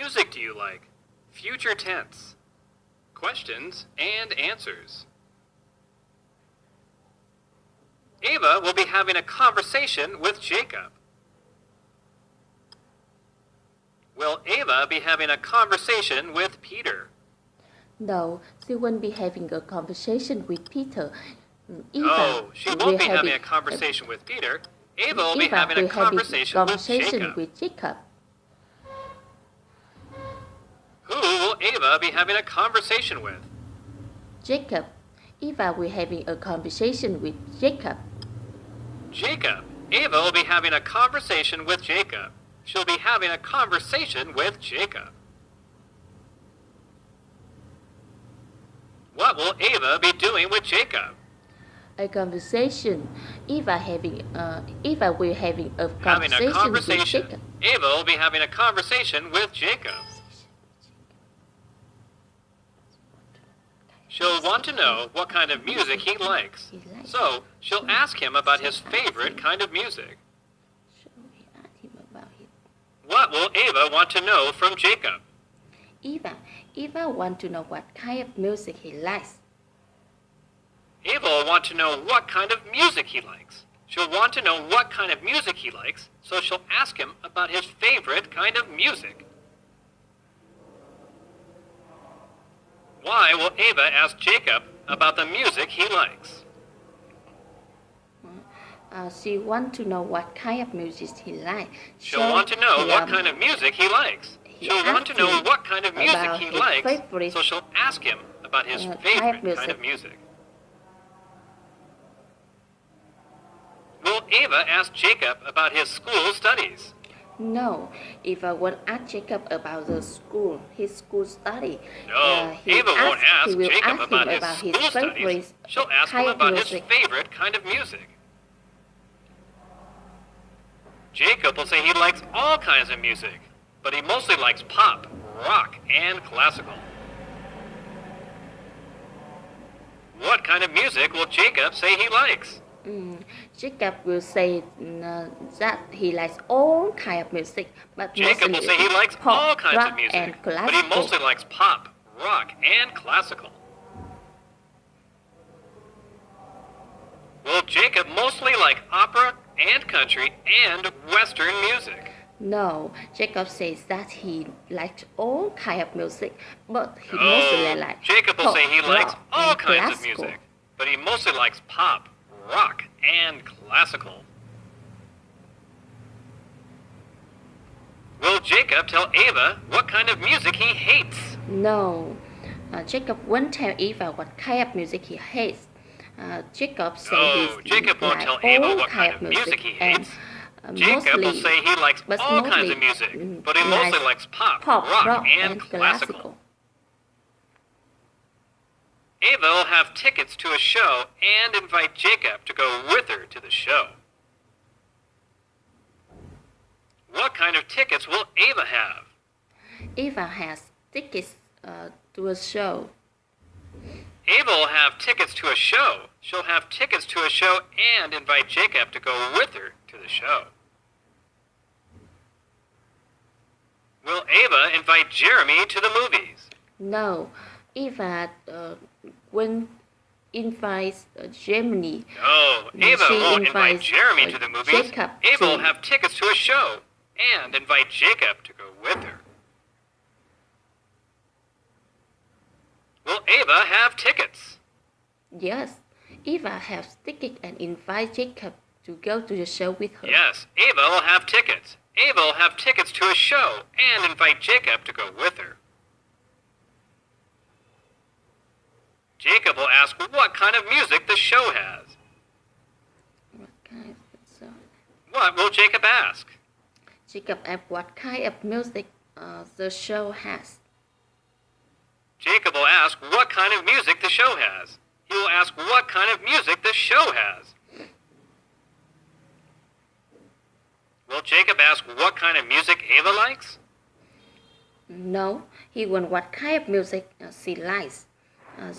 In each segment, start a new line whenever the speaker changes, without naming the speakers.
music do you like? Future tense. Questions and answers. Ava will be having a conversation with Jacob. Will Ava be having a conversation with Peter?
No, she won't be having a conversation with Peter.
No, she won't be having a conversation with Peter. Ava will be having a conversation with
Jacob.
Who will Ava be having a conversation with?
Jacob. Ava will be having a conversation with Jacob.
Jacob. Ava will be having a conversation with Jacob. She'll be having a conversation with Jacob. What will Ava be doing with Jacob?
A conversation. Ava will having a conversation with Jacob.
Ava will be having a conversation with Jacob. She'll want to know what kind of music he likes. So she'll ask him about his favorite kind of music. What will Ava want to know from Jacob?
Ava want to know what kind of music he likes.
Ava will want to know what kind of music he likes. She'll want to know what kind of music he likes, so she'll ask him about his favorite kind of music. Why will Ava ask Jacob about the music he likes?
She want to know what kind of music he likes.
She'll want to know what kind of music he likes. She'll want to know what kind of music he likes, so she'll ask him about his favorite kind of music. Will Ava ask Jacob about his school studies?
No, Ava won't ask Jacob about his school study.
No, Ava won't ask Jacob about his school studies. She'll ask him about his favorite kind of music. Jacob will say he likes all kinds of music, but he mostly likes pop, rock, and classical. What kind of music will Jacob say he likes?
Jacob will say that he likes all kinds of music, but
Jacob will say he likes all kinds of music, but he mostly likes pop, rock, and classical. Will Jacob mostly like opera and country and Western music?
No, Jacob says that he likes all kinds of music, but he mostly likes
Jacob will say he likes all kinds of
classical.
music, but he mostly likes pop, rock, and classical. Will Jacob tell Ava what kind of music he hates?
No, Jacob won't tell Ava what kind of music he hates. Jacob says
Jacob won't tell Ava what kind of music he hates. Jacob will say he likes all kinds of music, but he mostly likes pop, rock, and classical. Ava will have tickets to a show and invite Jacob to go with her to the show. What kind of tickets will Ava have?
Ava has tickets to a show.
Ava will have tickets to a show. She'll have tickets to a show and invite Jacob to go with her to the show. Will Ava invite Jeremy to the movies?
No, Ava won't invite Jeremy.
No, Ava won't invite Jeremy to the movies.
Jacob
Ava will have tickets to a show and invite Jacob to go with her. Will Ava have tickets?
Yes, Ava has tickets and invite Jacob to go to the show with her.
Yes, Ava will have tickets. Ava will have tickets to a show and invite Jacob to go with her. Jacob will ask what kind of music the show has. What will Jacob ask?
Jacob asks what kind of music the show has.
Jacob will ask what kind of music the show has. He will ask what kind of music the show has. Will Jacob ask what kind of music Ava likes?
No, he won't what kind of music she likes.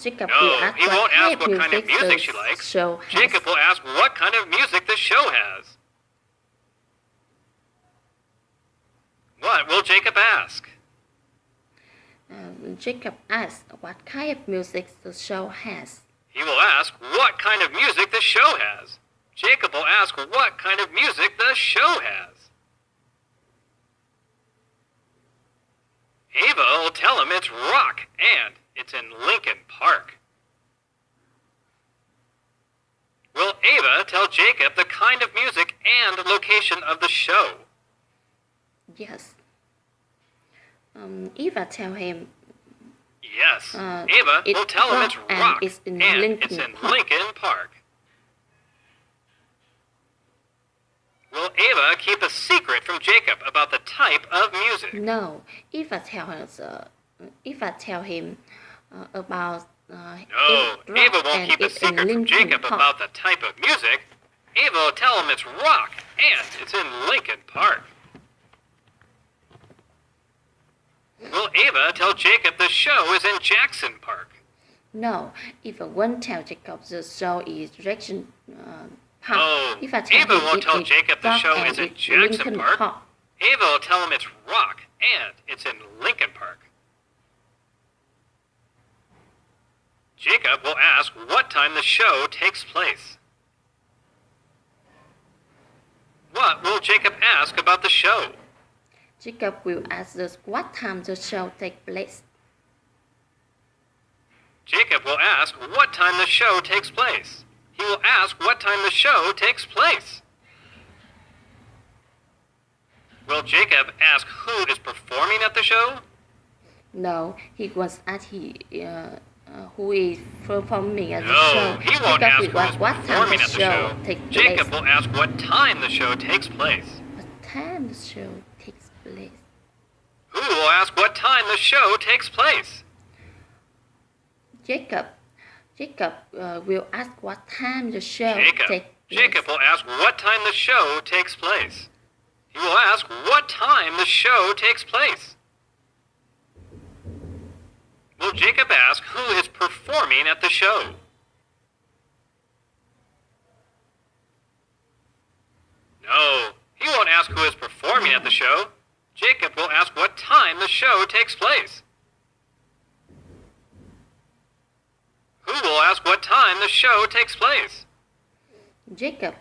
Jacob
No,
will ask
he
what
won't
kind
ask what kind of music she likes.
Show has.
Jacob will ask what kind of music the show has. What will Jacob ask?
Jacob asks what kind of music the show has.
He will ask what kind of music the show has. Jacob will ask what kind of music the show has. Ava will tell him it's rock and it's in Lincoln Park. Will Ava tell Jacob the kind of music and location of the show?
Yes. Eva tell him.
Yes. Ava will tell him it's rock
and it's in Lincoln Park.
Lincoln Park. Will Ava keep a secret from Jacob about the type of music?
No. Eva tell him about.
No, Ava won't keep a secret from Jacob about the type of music. Ava will tell him it's rock and it's in Lincoln Park. Will Ava tell Jacob the show is in Jackson Park?
No, Eva won't tell Jacob the show is Jackson Park.
No,
Eva
won't tell Jacob the show is in Jackson Park. Ava will tell him it's rock and it's in Lincoln Park. Jacob will ask what time the show takes place. What will Jacob ask about the show?
Jacob will ask us what time the show takes place.
Jacob will ask what time the show takes place. He will ask what time the show takes place. Will Jacob ask who is performing at the show?
No, he wants to ask who is performing at the
No,
show.
he won't ask who is
what time
performing
the
at the
show
show.
takes
Jacob
place.
will ask what time the show takes place.
What time the show takes place?
Who will ask what time the show takes place?
Jacob will ask what time the show
Jacob.
takes place.
Jacob will ask what time the show takes place. He will ask what time the show takes place. Will Jacob ask who is performing at the show? No, he won't ask who is performing at the show. Jacob will ask what time the show takes place. Who will ask what time the show takes place?
Jacob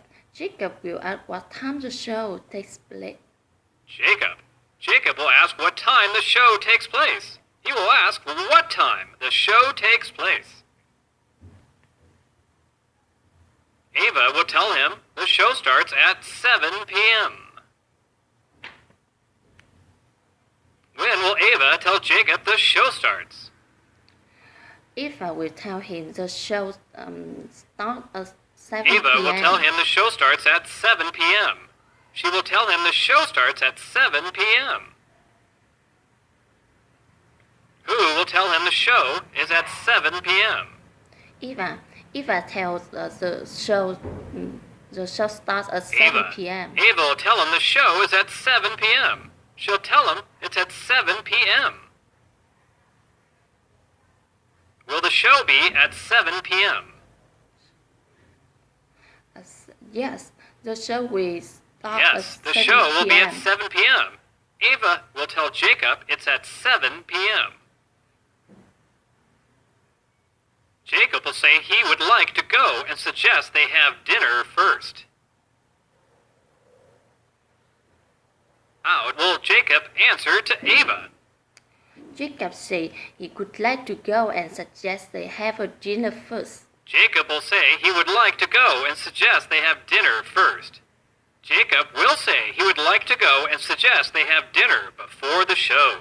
will ask what time the show takes place.
Jacob will ask what time the show takes place. He will ask what time the show takes place. Ava will tell him the show starts at 7 p.m. When will Ava tell Jacob the show starts?
Eva will tell him the show starts at 7
Ava
p.m.
will tell him the show starts at 7 p.m. She will tell him the show starts at 7 p.m. Who will tell him the show is at 7 p.m.?
Eva tells the show starts at 7 p.m.
Ava will tell him the show is at 7 p.m. She'll tell him it's at 7 p.m. Will the show be at 7 p.m.?
Yes, the show will start
Yes,
at
the
7
show will be
p.m.
at 7 p.m. Ava will tell Jacob it's at 7 p.m. Jacob will say he would like to go and suggest they have dinner first. How will Jacob answer to Ava?
Jacob said he would like to go and suggest they have a dinner first.
Jacob will say he would like to go and suggest they have dinner first. Jacob will say he would like to go and suggest they have dinner before the show.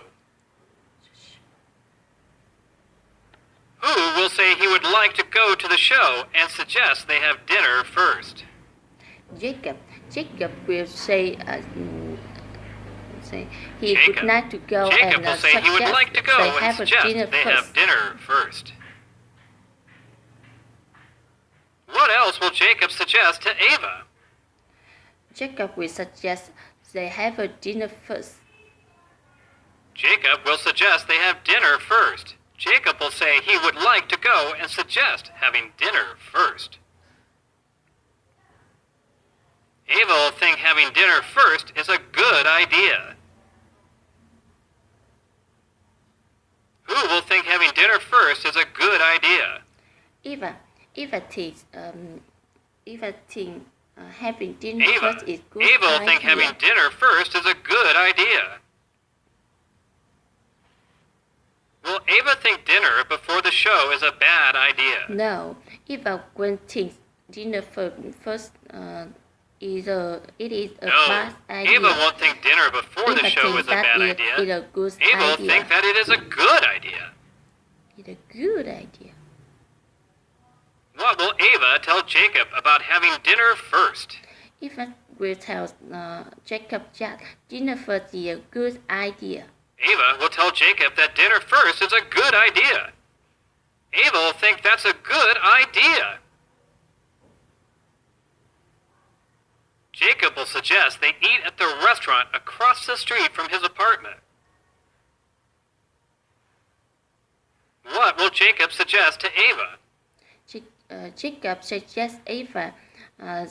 Who will say he would like to go to the show and suggest they have dinner first?
Jacob will say he would like to go
Jacob
and
will say he would like to go
they
and
have a
suggest
dinner
they
first.
have dinner first. What else will Jacob suggest to Ava?
Jacob will suggest they have a dinner first.
Jacob will suggest they have dinner first. Jacob will say he would like to go and suggest having dinner first. Ava will think having dinner first is a good idea. dinner first is a good idea.
Eva thinks having dinner
Ava.
first is good
Ava will
idea.
think having dinner first is a good idea. Will Ava think dinner before the show is a bad idea?
No, Eva will think dinner first it is a
No,
bad idea.
Ava won't think dinner before the
Eva
show
thinks
is a
that
bad
it
idea.
is a good
Ava will
idea.
think that it is a good idea.
It's a good idea.
What will Ava tell Jacob about having dinner first?
Eva will tell Jacob that dinner first is a good idea.
Ava will tell Jacob that dinner first is a good idea. Ava will think that's a good idea. Jacob will suggest they eat at the restaurant across the street from his apartment. What will Jacob suggest to Ava?
Jacob suggests Eva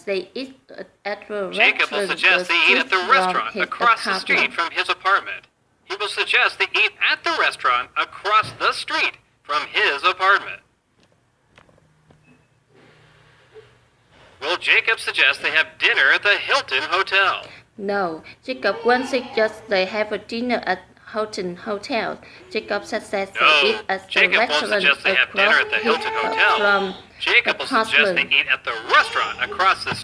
they eat at the
Jacob will
restaurant
suggest they eat at the restaurant
his
across the street
apartment.
from his apartment. He will suggest they eat at the restaurant across the street from his apartment. Will Jacob suggest they have dinner at the Hilton Hotel?
No, Jacob won't suggest they have a dinner at Hilton Hotel. Jacob suggests
No,
they eat at the
Jacob won't
restaurant
suggest they have dinner at the
across
Hilton
his-
Hotel.
from
Jacob will suggest they
apartment.
eat at the restaurant across the